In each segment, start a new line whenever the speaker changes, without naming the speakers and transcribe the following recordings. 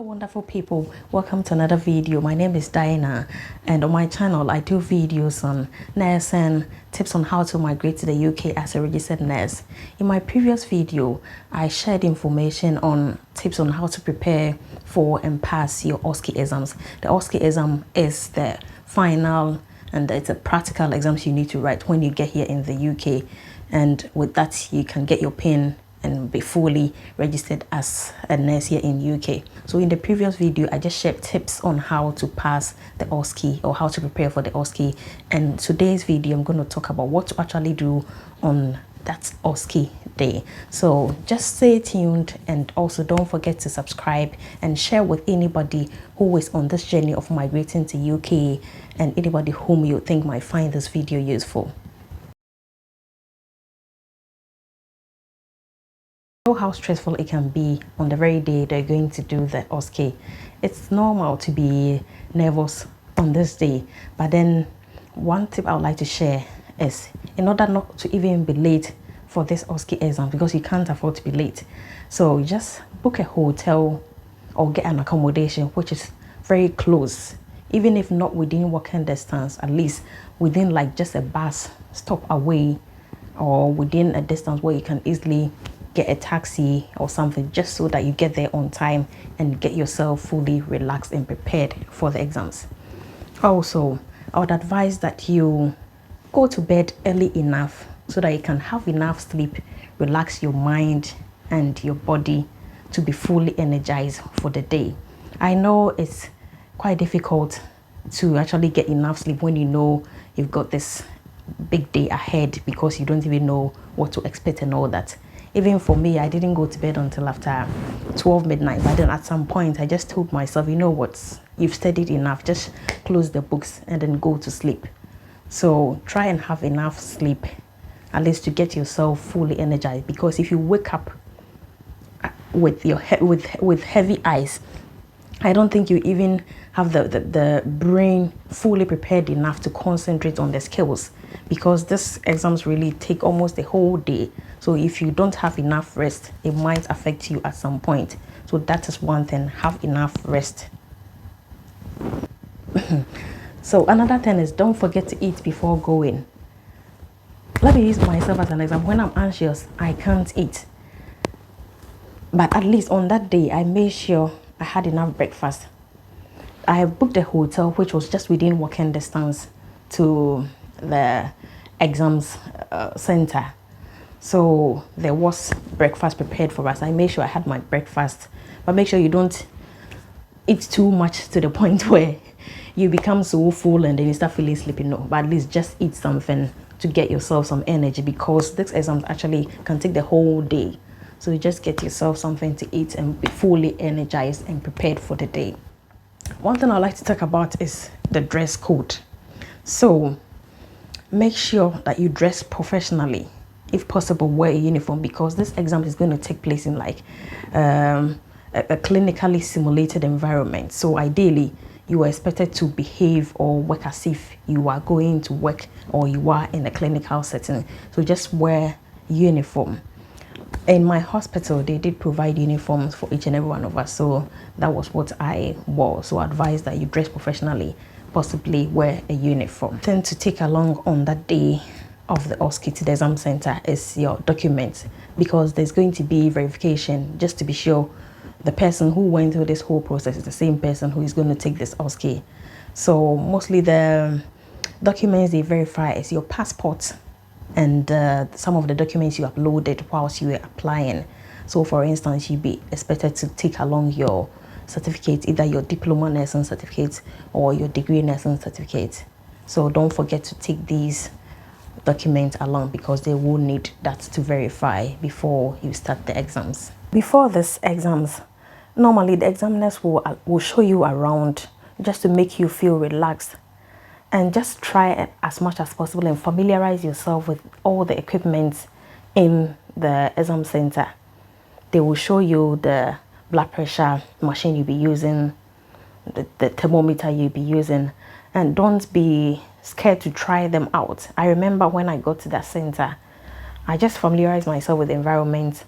Wonderful people, welcome to another video. My name is Diana, and on my channel I do videos on nursing, tips on how to migrate to the UK as a registered nurse. In my previous video I shared information on tips on how to prepare for and pass your OSCE exams. The OSCE exam is the final and it's a practical exams you need to write when you get here in the UK, and with that you can get your PIN and be fully registered as a nurse here in UK. So in the previous video I just shared tips on how to pass the OSCE or how to prepare for the OSCE, and today's video I'm going to talk about what to actually do on that OSCE day. So just stay tuned, and also don't forget to subscribe and share with anybody who is on this journey of migrating to UK and anybody whom you think might find this video useful. How stressful it can be on the very day they're going to do the OSCE. It's normal to be nervous on this day, but then one tip I would like to share is, in order not to even be late for this OSCE exam, because you can't afford to be late, so just book a hotel or get an accommodation which is very close, even if not within walking distance, at least within like just a bus stop away, or within a distance where you can easily get a taxi or something, just so that you get there on time and get yourself fully relaxed and prepared for the exams. Also, I would advise that you go to bed early enough so that you can have enough sleep, relax your mind and your body to be fully energized for the day. I know it's quite difficult to actually get enough sleep when you know you've got this big day ahead, because you don't even know what to expect and all that. Even for me, I didn't go to bed until after 12 midnight, but then at some point I just told myself, you know what, you've studied enough, just close the books and then go to sleep. So try and have enough sleep, at least to get yourself fully energized, because if you wake up with your with heavy eyes, I don't think you even have the brain fully prepared enough to concentrate on the skills, because these exams really take almost the whole day. So if you don't have enough rest, it might affect you at some point. So that is one thing, have enough rest. So another thing is, don't forget to eat before going. Let me use myself as an example. When I'm anxious, I can't eat. But at least on that day, I made sure I had enough breakfast. I booked a hotel which was just within walking distance to the exams center. So there was breakfast prepared for us. I made sure I had my breakfast, but make sure you don't eat too much to the point where you become so full and then you start feeling sleepy. No, but at least just eat something to get yourself some energy, because this exams actually can take the whole day. So you just get yourself something to eat and be fully energized and prepared for the day. One thing I'd like to talk about is the dress code. So make sure that you dress professionally. If possible, wear a uniform, because this exam is going to take place in like a clinically simulated environment. So ideally, you are expected to behave or work as if you are going to work or you are in a clinical setting. So just wear uniform. In my hospital, they did provide uniforms for each and every one of us, so that was what I wore. So I advise that you dress professionally, possibly wear a uniform. Then to take along on that day of the OSCE to the exam center is your documents, because there's going to be verification just to be sure the person who went through this whole process is the same person who is going to take this OSCE. So mostly the documents they verify is your passport and some of the documents you uploaded whilst you were applying. So for instance, you'd be expected to take along your certificate, either your diploma nursing certificate or your degree nursing certificate. So don't forget to take these documents along, because they will need that to verify before you start the exams. Before these exams, normally the examiners will show you around just to make you feel relaxed, and just try as much as possible and familiarize yourself with all the equipment in the exam center. They will show you the blood pressure machine you'll be using, the thermometer you'll be using, and don't be scared to try them out. I remember when I got to that center, I just familiarized myself with the environment.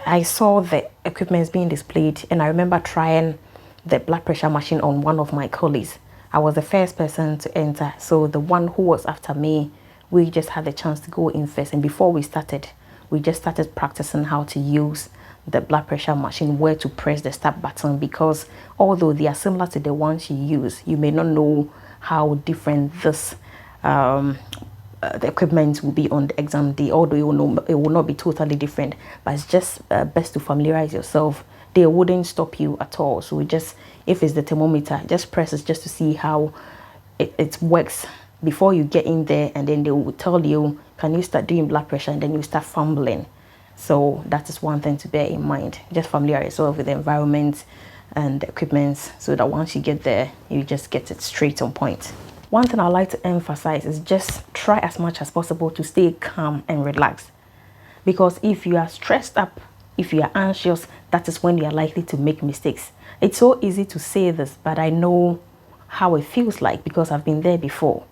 I saw the equipment being displayed, and I remember trying the blood pressure machine on one of my colleagues. I was the first person to enter, so the one who was after me, we just had the chance to go in first. And before we started, we just started practicing how to use the blood pressure machine, where to press the start button, because although they are similar to the ones you use, you may not know how different this the equipment will be on the exam day, although it will not be totally different, but it's just best to familiarize yourself. They wouldn't stop you at all. So just, if it's the thermometer, just press it just to see how it works before you get in there, and then they will tell you, can you start doing blood pressure, and then you start fumbling. So that is one thing to bear in mind. Just familiarize yourself with the environment and the equipment, so that once you get there, you just get it straight on point. One thing I like to emphasize is just try as much as possible to stay calm and relaxed, because if you are stressed up, if you are anxious, that is when you are likely to make mistakes. It's so easy to say this, but I know how it feels like, because I've been there before.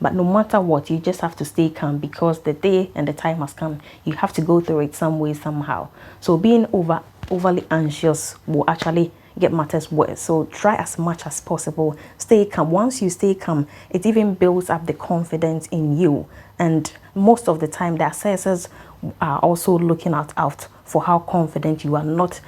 But no matter what, you just have to stay calm, because the day and the time has come. You have to go through it some way, somehow. So being overly anxious will actually get matters worse. So try as much as possible, stay calm. Once you stay calm, it even builds up the confidence in you. And most of the time, the assessors are also looking out for how confident you are, not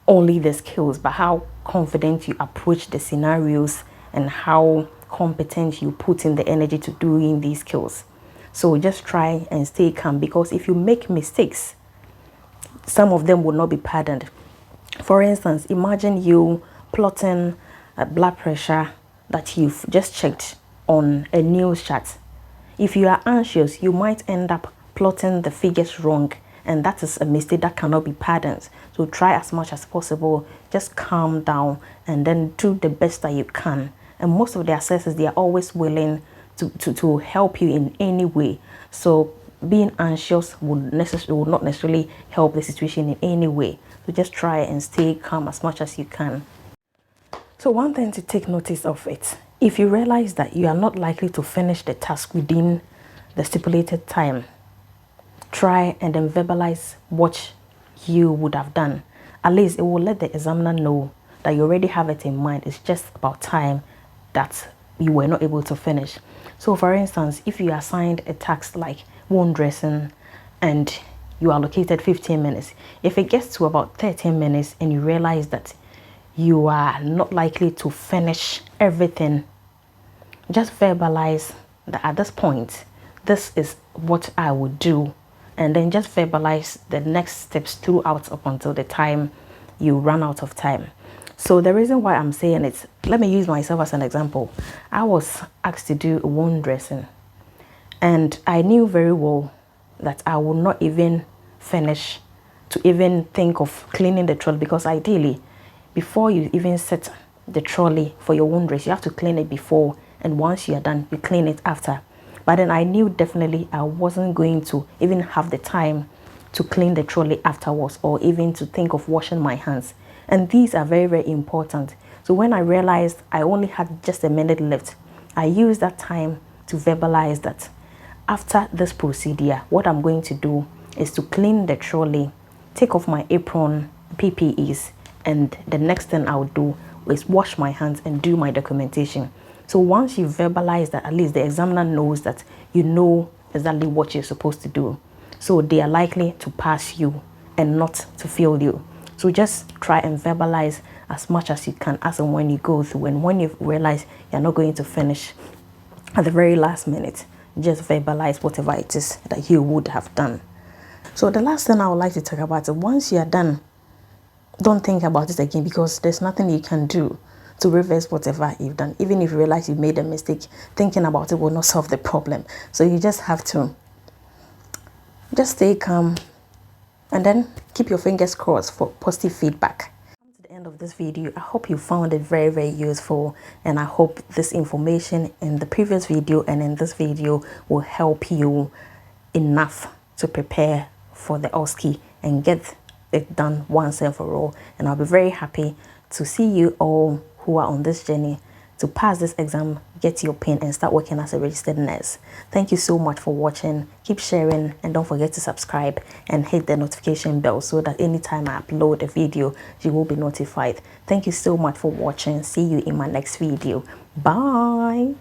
only the skills, but how confident you approach the scenarios, and how competent you put in the energy to doing these skills. So just try and stay calm, because if you make mistakes, some of them will not be pardoned. For instance, imagine you plotting a blood pressure that you've just checked on a news chart. If you are anxious, you might end up plotting the figures wrong, and that is a mistake that cannot be pardoned. So try as much as possible, just calm down, and then do the best that you can. And most of the assessors, they are always willing to help you in any way. So being anxious will not necessarily help the situation in any way. So just try and stay calm as much as you can. So one thing to take notice of it, if you realize that you are not likely to finish the task within the stipulated time, try and then verbalize what you would have done. At least it will let the examiner know that you already have it in mind. It's just about time that you were not able to finish. So for instance, if you are assigned a task like wound dressing and you are allocated 15 minutes, if it gets to about 13 minutes and you realize that you are not likely to finish everything, just verbalize that at this point, this is what I would do, and then just verbalize the next steps throughout up until the time you run out of time. So the reason why I'm saying it, let me use myself as an example. I was asked to do a wound dressing, and I knew very well that I would not even finish to even think of cleaning the trolley, because ideally, before you even set the trolley for your wound dress, you have to clean it before, and once you are done, you clean it after. But then I knew definitely I wasn't going to even have the time to clean the trolley afterwards, or even to think of washing my hands. And these are very, very important. So when I realized I only had just a minute left, I used that time to verbalize that after this procedure, what I'm going to do is to clean the trolley, take off my apron, PPEs, and the next thing I would do is wash my hands and do my documentation. So once you verbalize that, at least the examiner knows that you know exactly what you're supposed to do. So they are likely to pass you and not to fail you. So just try and verbalize as much as you can as and when you go through. And when you realize you're not going to finish at the very last minute, just verbalize whatever it is that you would have done. So the last thing I would like to talk about is, once you are done, don't think about it again, because there's nothing you can do to reverse whatever you've done. Even if you realize you made a mistake, thinking about it will not solve the problem. So you just have to just stay calm, and then keep your fingers crossed for positive feedback. To the end of this video, I hope you found it very, very useful, and I hope this information in the previous video and in this video will help you enough to prepare for the OSCE and get it done once and for all. And I'll be very happy to see you all who are on this journey to pass this exam, get your PIN, and start working as a registered nurse. Thank you so much for watching. Keep sharing, and don't forget to subscribe and hit the notification bell so that anytime I upload a video, you will be notified. Thank you so much for watching. See you in my next video. Bye.